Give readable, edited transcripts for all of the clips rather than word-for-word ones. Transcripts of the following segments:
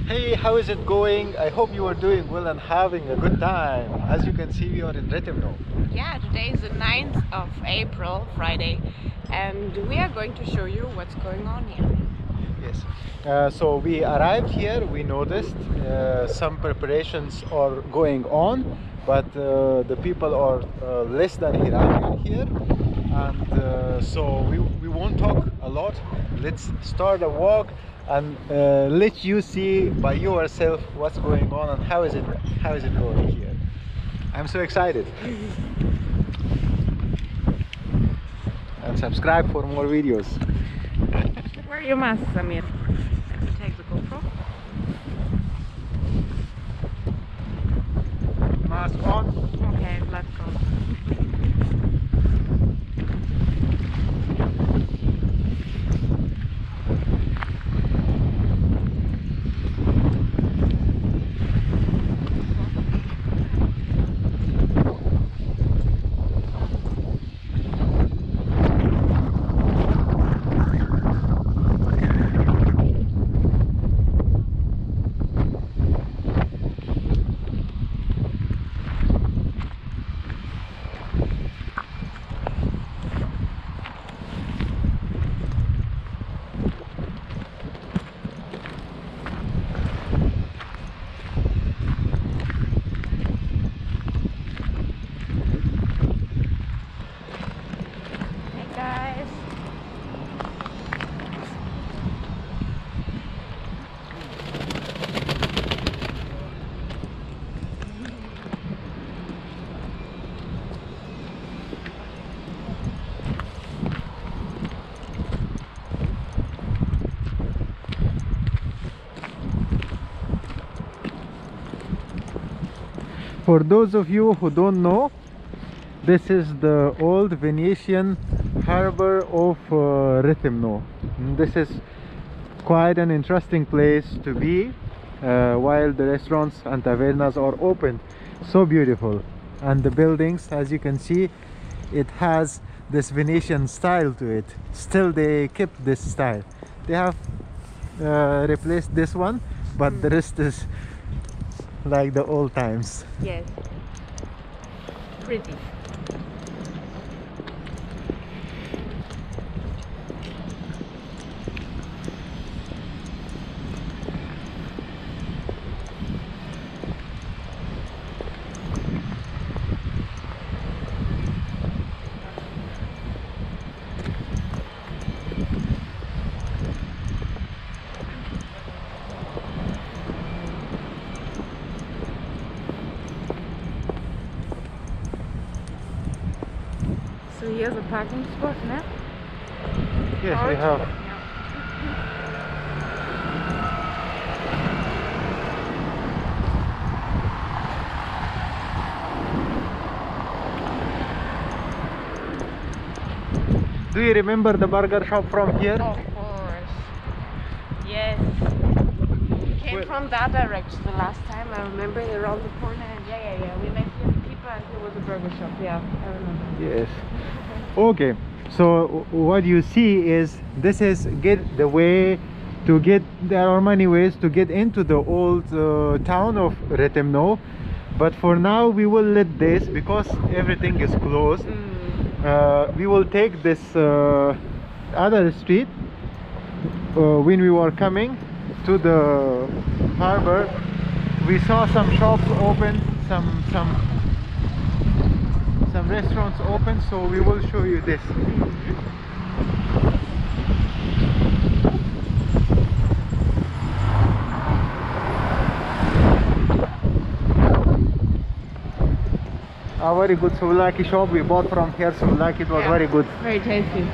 Hey, how is it going? I hope you are doing well and having a good time. As you can see, we are in Rethymno. Yeah, today is the 9th of April, Friday, and we are going to show you what's going on here. Yes. So we arrived here, we noticed some preparations are going on, but the people are less than Iranian here. And so we won't talk a lot. Let's start a walk and let you see by yourself what's going on and how is it going here. I'm so excited. And subscribe for more videos. Wear your mask, Samir. Let me take the GoPro. Mask on. Okay, let's go. For those of you who don't know, this is the old Venetian harbor of Rethymno. This is quite an interesting place to be while the restaurants and tavernas are open. So beautiful, and the buildings, as you can see, it has this Venetian style to it. Still they kept this style. They have replaced this one, but the rest is like the old times. Yes. Pretty. So here's a parking spot, no? Yes, we have. Do you remember the burger shop from here? Of course. Yes. We came from that direction the last time. I remember around the corner, and yeah. We met here the people, and there was a burger shop. Yeah, I remember. Yes. Okay. So what you see is this is the way to get. There are many ways to get into the old town of Rethymno, but for now we will let this because everything is closed. We will take this other street. When we were coming to the harbor, we saw some shops open, some restaurants open, so we will show you this. A very good souvlaki shop we bought from here. Souvlaki, it was very good. Very tasty.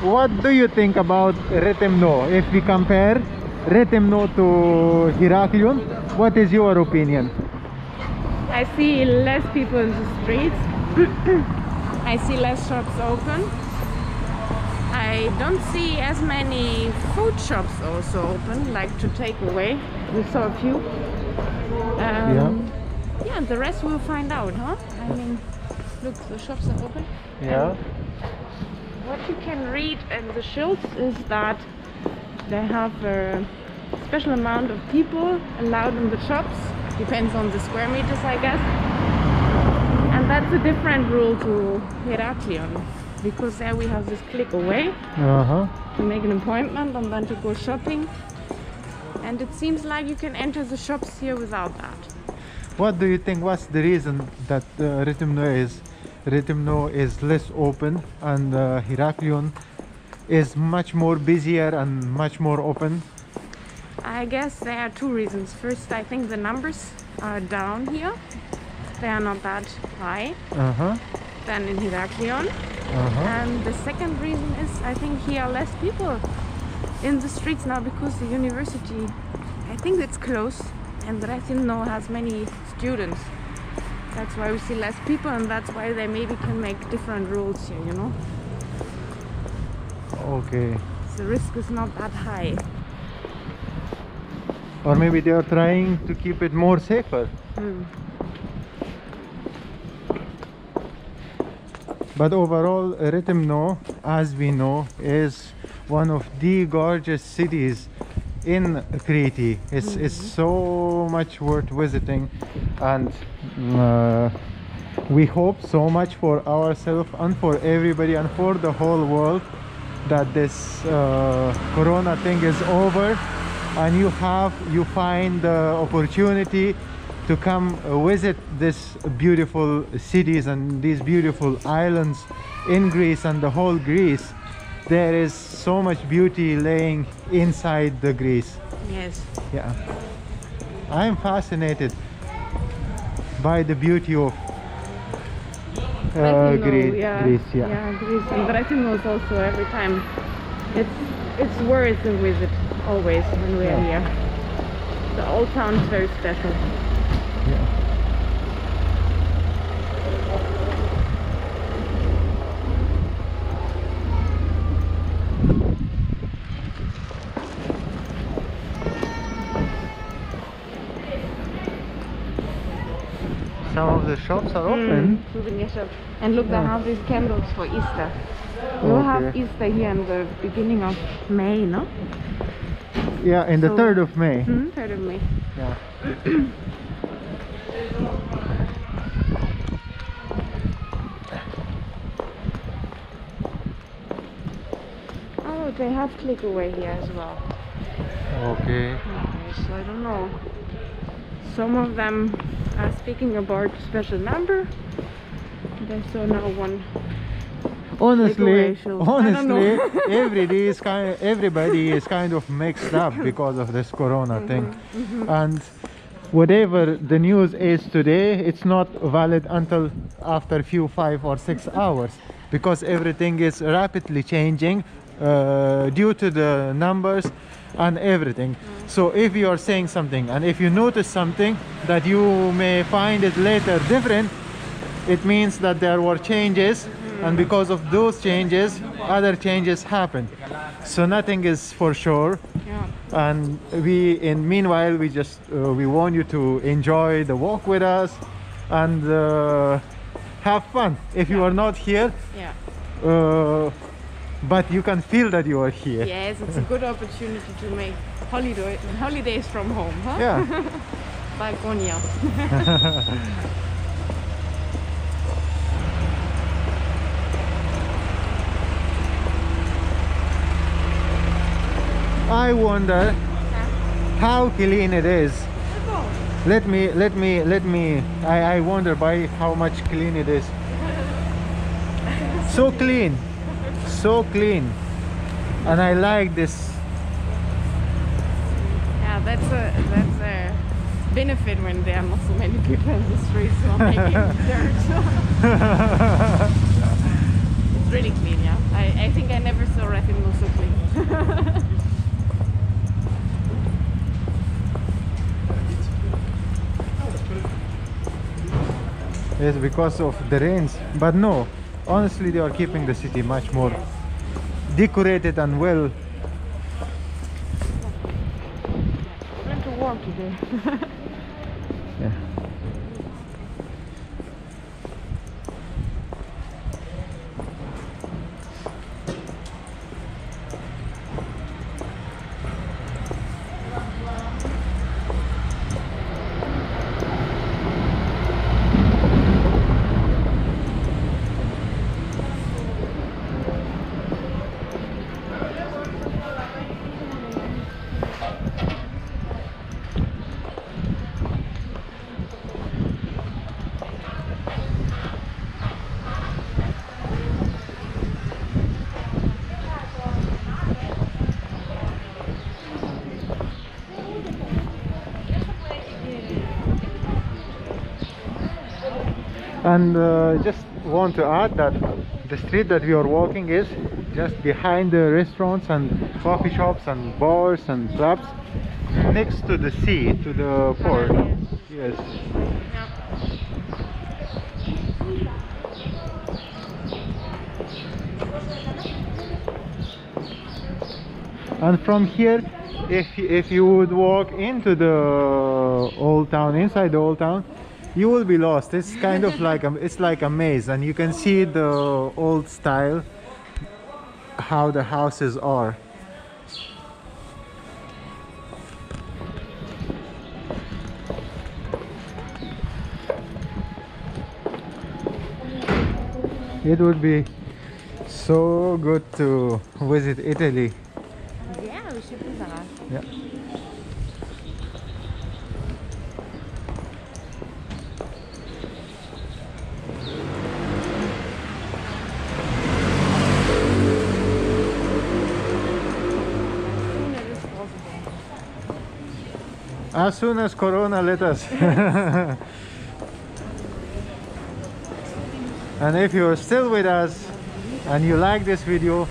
What do you think about Rethymno? If we compare Rethymno to Heraklion, what is your opinion? I see less people in the streets. I see less shops open. I don't see as many food shops also open, like to take away. We saw a few. Yeah, and the rest we'll find out, huh? I mean, look, the shops are open. Yeah. What you can read in the shields is that they have a special amount of people allowed in the shops. Depends on the square meters, I guess. And that's a different rule to Heraklion, because there we have this click away to make an appointment and then to go shopping. And it seems like you can enter the shops here without that. What do you think? What's the reason that Rethymno is less open and Heraklion is much more busier and much more open? I guess there are two reasons. First, I think the numbers are down here. They are not that high than in Heraklion. And the second reason is I think here are less people in the streets now because the university, I think it's close, and Rethymno has many students. That's why we see less people, and that's why they maybe can make different rules here, you know? Okay. The risk is not that high. Or maybe they are trying to keep it more safer. But overall, Rethymno, as we know, is one of the gorgeous cities in Crete. It's so much worth visiting, and we hope so much for ourselves and for everybody and for the whole world that this corona thing is over, and you find the opportunity to come visit these beautiful cities and these beautiful islands in Greece and the whole Greece. There is so much beauty laying inside the Greece. Yes. Yeah. I am fascinated by the beauty of Greece. Yeah. Greece, yeah. Yeah, Greece. And Rethymno is also every time. It's worth a visit always when we are here. The old town is very special. Yeah. Some of the shops are open. Souvenir shop. And look, they have these candles for Easter. We will have Easter here in the beginning of May, no? Yeah, in the 3rd of May. 3rd of May. Yeah. Oh, they have click away here as well. Okay. So I don't know. Some of them are speaking about special number. There's so now one. Honestly, I everybody is kind of mixed up because of this corona thing. And whatever the news is today, it's not valid until after 5 or 6 hours, because everything is rapidly changing due to the numbers and everything. So if you are saying something and if you notice something that you may find it later different, it means that there were changes, and because of those changes other changes happen. So nothing is for sure. And meanwhile we just we want you to enjoy the walk with us and have fun if you are not here. But you can feel that you are here. Yes, it's a good opportunity to make holidays from home, huh? Yeah. Balkonia. I wonder how clean it is. Let me. I wonder by how much clean it is. So clean, so clean, and I like this. Yeah, that's a benefit when there are not so many people in the streets who are making dirt. It's really clean, yeah. I think I never saw Rethymno so clean. Yes, because of the rains. But no, honestly, they are keeping the city much more decorated and well. I'm going to walk today. Yeah. And just want to add that the street that we are walking is just behind the restaurants and coffee shops and bars and clubs, next to the sea, to the port. Yes. And from here, if you would walk into the old town, inside the old town, you will be lost. It's kind of like it's like a maze, and you can see the old style, how the houses are. It would be so good to visit Italy. Yeah, we should do that. Yeah. As soon as Corona let us. And if you're still with us and you like this video,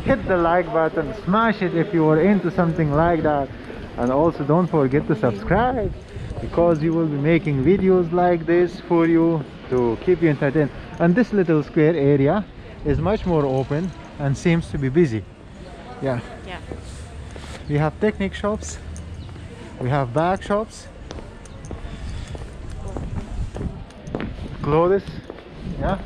hit the like button, smash it if you are into something like that, and also don't forget to subscribe, because you will be making videos like this for you to keep you entertained. And this little square area is much more open and seems to be busy. Yeah. We have technic shops, we have bag shops, clothes. Yeah.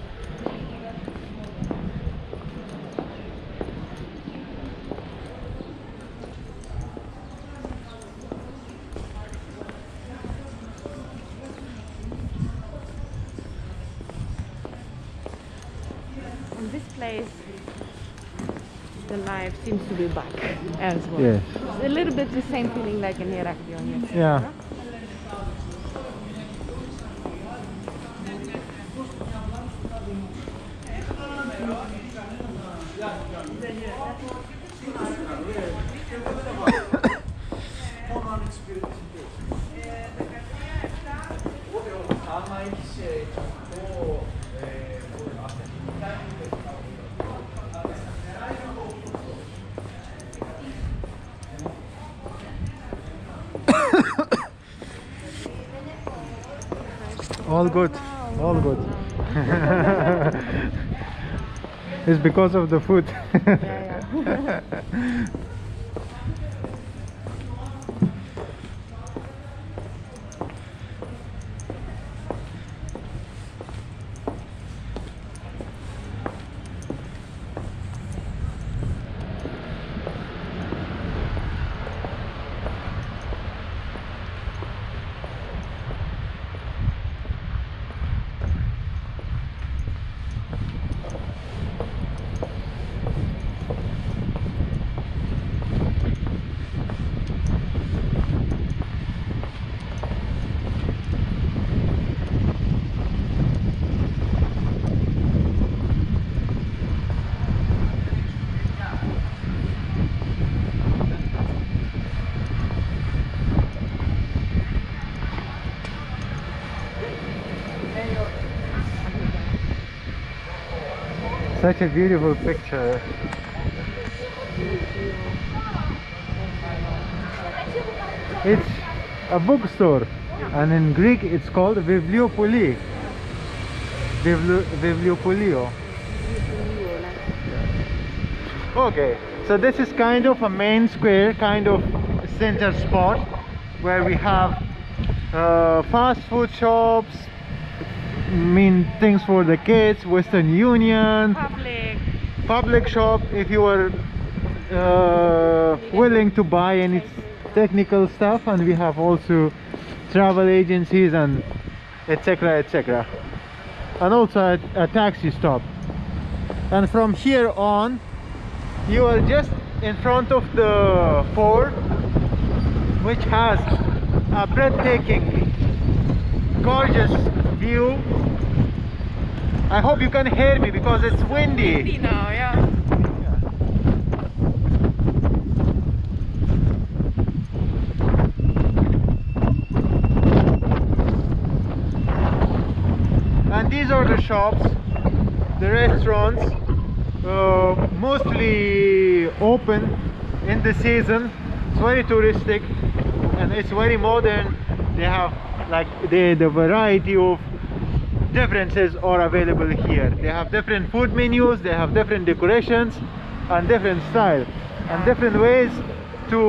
In this place, the life seems to be back as well. Yes. It's a little bit the same feeling like in Eroeffnung. Yeah. All good, all good. It's because of the food. Yeah. Such a beautiful picture. It's a bookstore, and in Greek it's called Bibliopoli. Bibliopolio. Okay, so this is kind of a main square, kind of center spot where we have fast food shops, mean things for the kids, Western Union, public shop if you are willing to buy any technical stuff, and we have also travel agencies and etc, etc, and also a taxi stop. And from here on you are just in front of the fort, which has a breathtaking, gorgeous view. I hope you can hear me because it's windy. Windy now, yeah. And these are the shops, the restaurants, mostly open in the season. It's very touristic and it's very modern. They have like the variety of differences are available here. They have different food menus, they have different decorations and different style and different ways to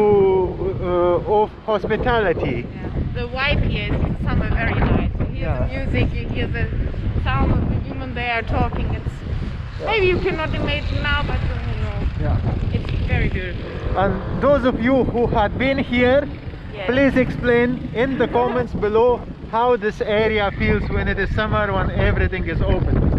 of hospitality. Yeah. The vibe here is in summer very nice. You hear the music, you hear the sound of the women they are talking. It's maybe you cannot imagine now, but you know, it's very beautiful. And those of you who had been here, please explain in the comments below how this area feels when it is summer, when everything is open.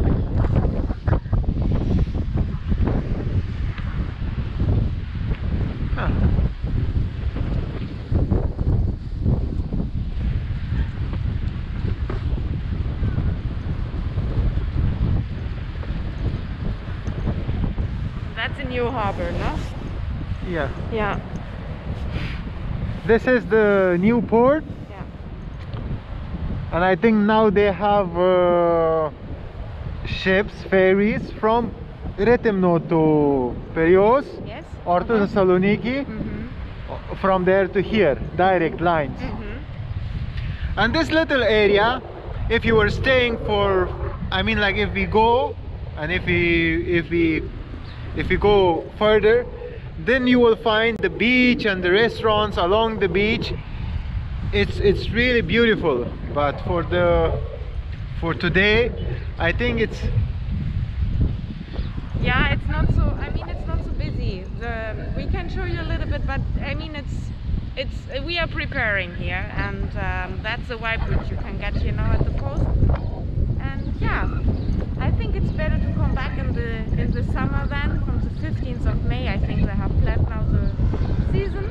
That's a new harbor, no? Yeah. Yeah. This is the new port. Yeah. And I think now they have ships, ferries from Rethymno to Piraeus or to Thessaloniki, from there to here, direct lines. And this little area, if you were staying for, I mean, like if we go and if we go further, then you will find the beach and the restaurants along the beach. It's really beautiful, but for today I think it's not so, I mean, it's not so busy. We can show you a little bit, but I mean it's we are preparing here, and that's the vibe which you can get here now at the coast. And yeah, I think it's better to come back in the summer then, from the 15th of May. I think they have planned now the season,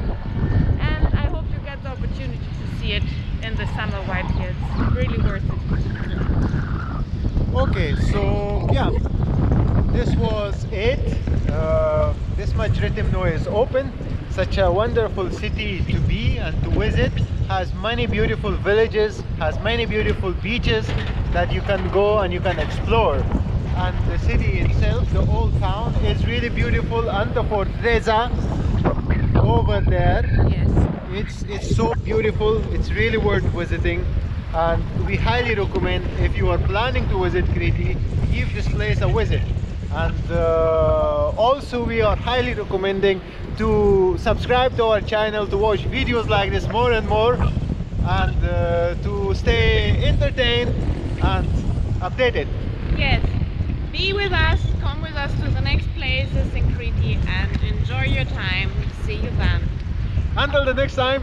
and I hope you get the opportunity to see it in the summer vibe here. It's really worth it. Okay, so yeah, this was it. This much Rethymno is open. Such a wonderful city to be and to visit. Has many beautiful villages, has many beautiful beaches that you can go and you can explore. And the city itself, the old town, is really beautiful, and the fortresa over there, it's so beautiful. It's really worth visiting, and we highly recommend, if you are planning to visit Crete, give this place a visit. And also we are highly recommending to subscribe to our channel, to watch videos like this more and more, and to stay entertained and updated. Yes, be with us, come with us to the next places in Crete and enjoy your time. See you then. Until the next time,